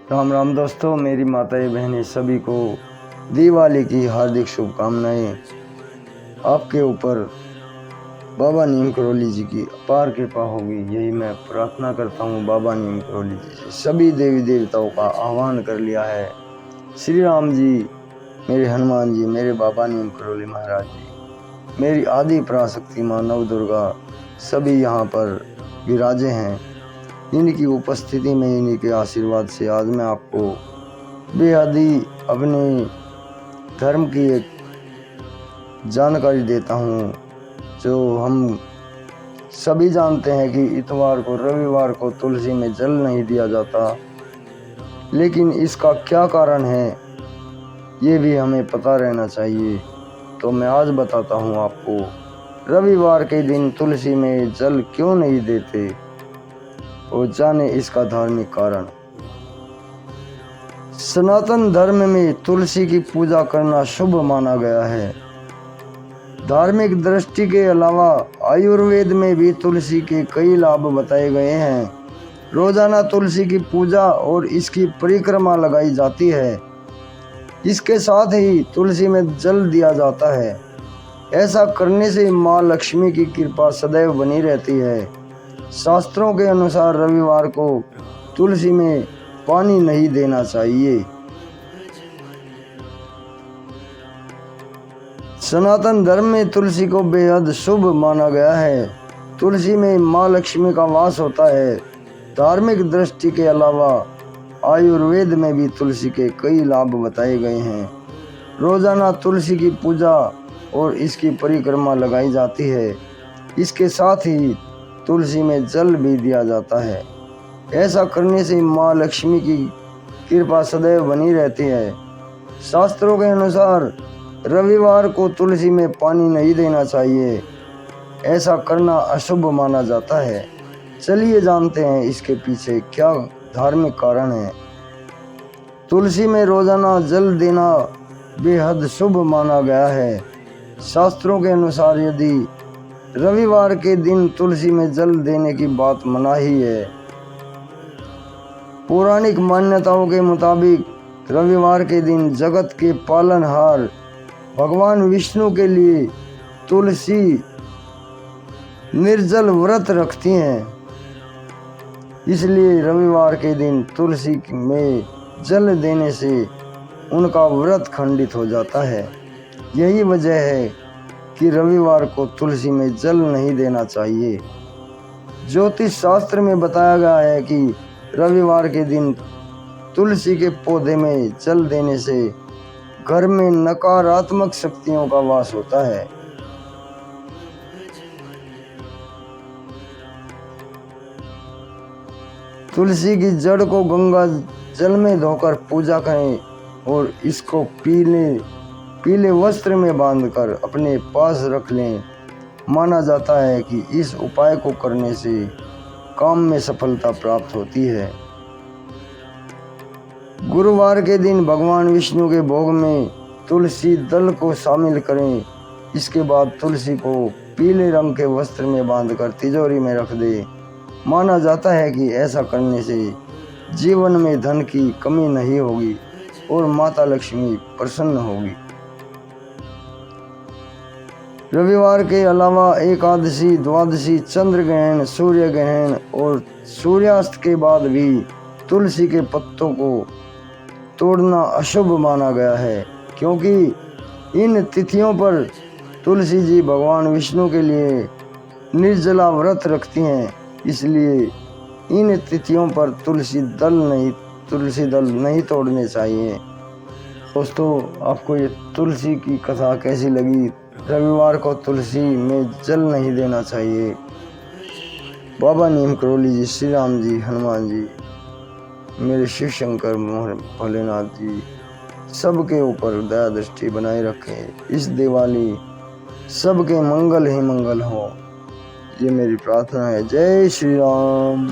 राम राम दोस्तों, मेरी माताएं बहनें सभी को दिवाली की हार्दिक शुभकामनाएं। आपके ऊपर बाबा नीम करोली जी की अपार कृपा होगी, यही मैं प्रार्थना करता हूँ। बाबा नीम करोली जी से सभी देवी देवताओं का आह्वान कर लिया है। श्री राम जी, मेरे हनुमान जी, मेरे बाबा नीम करोली महाराज जी, मेरी आदि पराशक्ति माँ नव दुर्गा सभी यहाँ पर विराजे हैं। इनकी उपस्थिति में, इन्हीं के आशीर्वाद से आज मैं आपको बेहद ही अपने धर्म की एक जानकारी देता हूँ। जो हम सभी जानते हैं कि इतवार को, रविवार को तुलसी में जल नहीं दिया जाता, लेकिन इसका क्या कारण है ये भी हमें पता रहना चाहिए। तो मैं आज बताता हूँ आपको, रविवार के दिन तुलसी में जल क्यों नहीं देते और जाने इसका धार्मिक कारण। सनातन धर्म में तुलसी की पूजा करना शुभ माना गया है। धार्मिक दृष्टि के अलावा आयुर्वेद में भी तुलसी के कई लाभ बताए गए हैं। रोजाना तुलसी की पूजा और इसकी परिक्रमा लगाई जाती है। इसके साथ ही तुलसी में जल दिया जाता है। ऐसा करने से माँ लक्ष्मी की कृपा सदैव बनी रहती है। शास्त्रों के अनुसार रविवार को तुलसी में पानी नहीं देना चाहिए। सनातन धर्म में तुलसी को बेहद शुभ माना गया है। तुलसी में माँ लक्ष्मी का वास होता है। धार्मिक दृष्टि के अलावा आयुर्वेद में भी तुलसी के कई लाभ बताए गए हैं। रोजाना तुलसी की पूजा और इसकी परिक्रमा लगाई जाती है। इसके साथ ही तुलसी में जल भी दिया जाता है। ऐसा करने से माँ लक्ष्मी की कृपा सदैव बनी रहती है। शास्त्रों के अनुसार रविवार को तुलसी में पानी नहीं देना चाहिए। ऐसा करना अशुभ माना जाता है। चलिए जानते हैं इसके पीछे क्या धार्मिक कारण है। तुलसी में रोजाना जल देना बेहद शुभ माना गया है। शास्त्रों के अनुसार यदि रविवार के दिन तुलसी में जल देने की बात मनाही है। पौराणिक मान्यताओं के मुताबिक रविवार के दिन जगत के पालनहार भगवान विष्णु के लिए तुलसी निर्जल व्रत रखती हैं। इसलिए रविवार के दिन तुलसी में जल देने से उनका व्रत खंडित हो जाता है। यही वजह है कि रविवार को तुलसी में जल नहीं देना चाहिए। ज्योतिष शास्त्र में बताया गया है कि रविवार के दिन तुलसी के पौधे में जल देने से घर में नकारात्मक शक्तियों का वास होता है। तुलसी की जड़ को गंगा जल में धोकर पूजा करें और इसको पीले वस्त्र में बांधकर अपने पास रख लें। माना जाता है कि इस उपाय को करने से काम में सफलता प्राप्त होती है। गुरुवार के दिन भगवान विष्णु के भोग में तुलसी दल को शामिल करें। इसके बाद तुलसी को पीले रंग के वस्त्र में बांधकर तिजोरी में रख दे। माना जाता है कि ऐसा करने से जीवन में धन की कमी नहीं होगी और माता लक्ष्मी प्रसन्न होगी। रविवार के अलावा एकादशी, द्वादशी, चंद्र ग्रहण, सूर्य ग्रहण और सूर्यास्त के बाद भी तुलसी के पत्तों को तोड़ना अशुभ माना गया है, क्योंकि इन तिथियों पर तुलसी जी भगवान विष्णु के लिए निर्जला व्रत रखती हैं। इसलिए इन तिथियों पर तुलसी दल नहीं तोड़ने चाहिए। दोस्तों, आपको ये तुलसी की कथा कैसी लगी? रविवार को तुलसी में जल नहीं देना चाहिए। बाबा नीम करोली जी, श्री राम जी, हनुमान जी, मेरे शिव शंकर भोलेनाथ जी सबके ऊपर दया दृष्टि बनाए रखें। इस दिवाली सबके मंगल ही मंगल हो, ये मेरी प्रार्थना है। जय श्री राम।